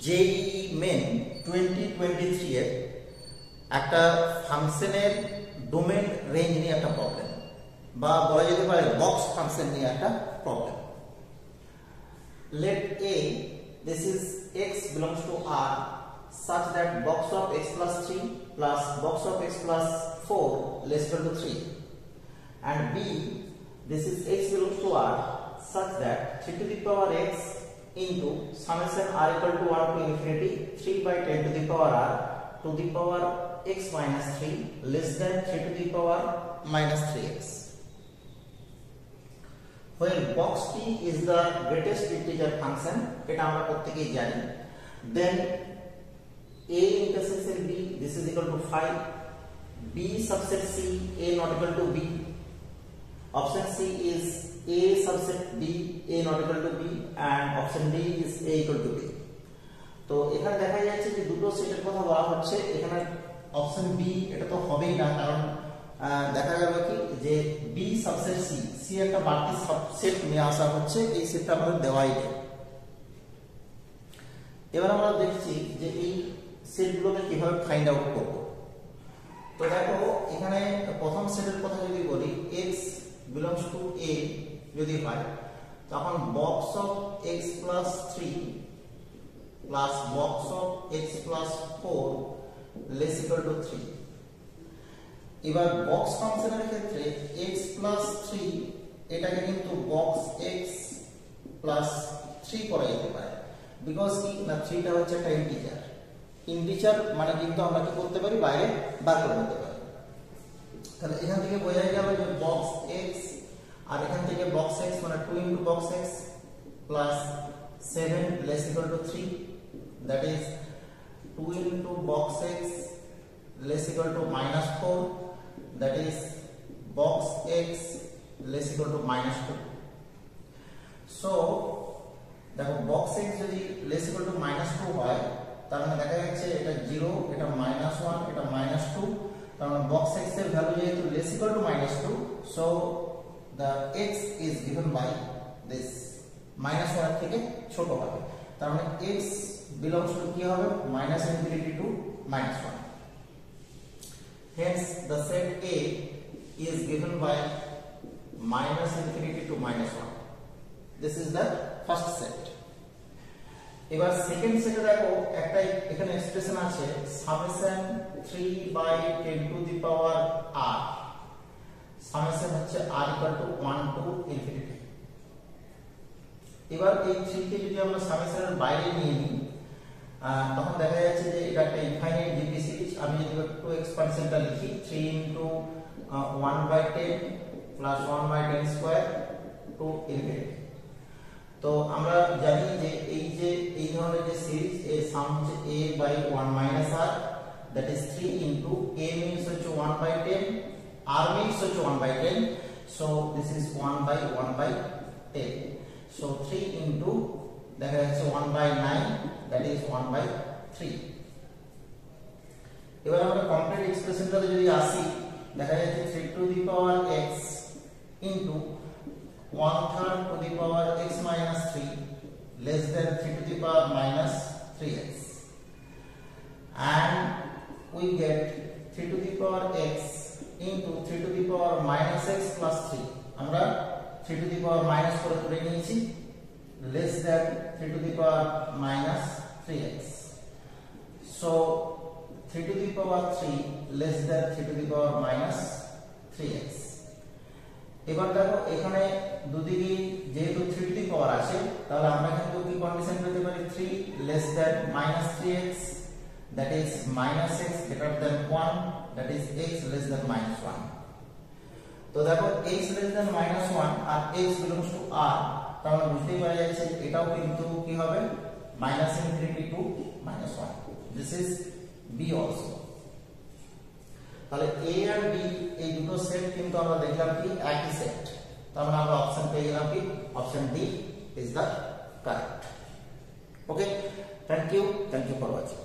JEE main 2023 এর একটা ফাংশনের ডোমেন রেঞ্জ নিয়ে একটা প্রবলেম, বা বলা যেতে পারে বক্স ফাংশন নিয়ে একটা problem. Let A, this is x belongs to R such that box of x plus 3 plus box of x plus 4 less equal to 3, and B, this is x belongs to R such that 3 to the power x into summation r equal to 1 to infinity 3 by 10 to the power r to the power x minus 3 less than 3 to the power minus 3x. When box T is the greatest integer function, এটা আমরা প্রত্যেকেই জানি, then a intersection b, this is equal to 5, b subset c, a not equal to b, option C is a subset b, a not equal to b, and option D is a equal to b. তো এখানে দেখা যাচ্ছে যে দুটো সেটের কথা বলা হচ্ছে। এখানে অপশন বি এটা তো হবেই না, কারণ দেখা গেল কি যে বি সাবসেট সি, সি একটা বাড়তি সাবসেট নিয়ে আসা হচ্ছে, এই সেটটা আমাদের দেওয়াই নেই। এবার আমরা দেখছি যে এই সেটগুলোকে কিভাবে ফাইন্ড আউট করব। তো দেখো এখানে প্রথম সেটের কথা যদি বলি, x belongs to a যদি হয়, তখন box of x plus 3 plus box of x plus 4 less equal to 3. এবার বক্স ফাংশনের ক্ষেত্রে x plus 3 এটাকে কিন্তু box x plus 3 করা যেতে পারে, বিকজ কি না 3 টা হচ্ছে একটা ইন্টিজার। ইন্টিজার মানে কিন্তু আমরা কি করতে পারি, বাইরে বার করে নিতে পারি। তাহলে এখান থেকে বোঝা যাবে যে বক্স x আর এখান থেকে বক্স x মানে 2 into box x plus 7 less equal to 3, that is 2 into box x less equal to minus 4, that is box x less equal to minus 2. So দেখো box x যদি less equal to minus 2 হয়, তার মানে দেখা যাচ্ছে এটা 0, এটা minus 1, এটা minus 2, তার মানে box x এর ভ্যালু যেহেতু less equal to minus 2, so the x is given by this minus 1 থেকে ছোট হবে। তার মানে x belongs to কি হবে, minus infinity to minus 1. Hence the set A is given by minus infinity to minus 1. This is the first set. এবার second সেটে দেখো একটা এখানে এক্সপ্রেশন আছে summation 3 by 10 to the power r, summation হচ্ছে r equal to 1 to infinity। এবার এই 3 কে যদি আমরা সামেশনের বাইরে নিয়ে নিই, তখন দেখা যাচ্ছে যে এটা একটা ইনফাইনাইট জিপি সিরিজ। আমি যদি একটু এক্সপানশনটা লিখি 3 into 1 by 10 plus 1 by 10 square to infinity। তো আমরা জানি যে এই ধরনের যে সিরিজ এর সাম হচ্ছে a by 1 minus r, that is 3 into a means হচ্ছে 1 by 10, r means হচ্ছে 1 by 10, so this is 1 by 1 by 10, so 3 into দেখা যাচ্ছে 1 by 9, that is 1 by 3। এবার আমরা কমপ্লিট এক্সপ্রেশনটাতে যদি আসি, দেখা যাচ্ছে 3 to the power x into 1/3 to the power x minus 3 less than 3 to the power minus 3x, and we get 3 to the power x into 3 to the power minus x plus 3, আমরা 3 to the power minus করে তুলে নিয়েছি, less than 3 to the power minus 3x, so 3 to the power 3 less than 3 to the power minus 3x। এবার দেখো এখানে দুদিকে যেহেতু 3 to the power আছে, তাহলে আমরা কিন্তু কি কন্ডিশন পেতে পারি, 3 less than minus 3x, that is minus x greater than 1, that is x less than minus 1। তো দেখো x less than minus 1 R x belongs to r, তাহলে বুঝতেই পারা যাচ্ছে এটাও কিন্তু কি হবে, minus infinity to minus 1, this is b also। তাহলে a আর b এই দুটো সেট কিন্তু আমরা দেখলাম কি একই সেট, তার মানে আমরা অপশন পেয়ে গেলাম কি option D is the correct. Okay, thank you for watching.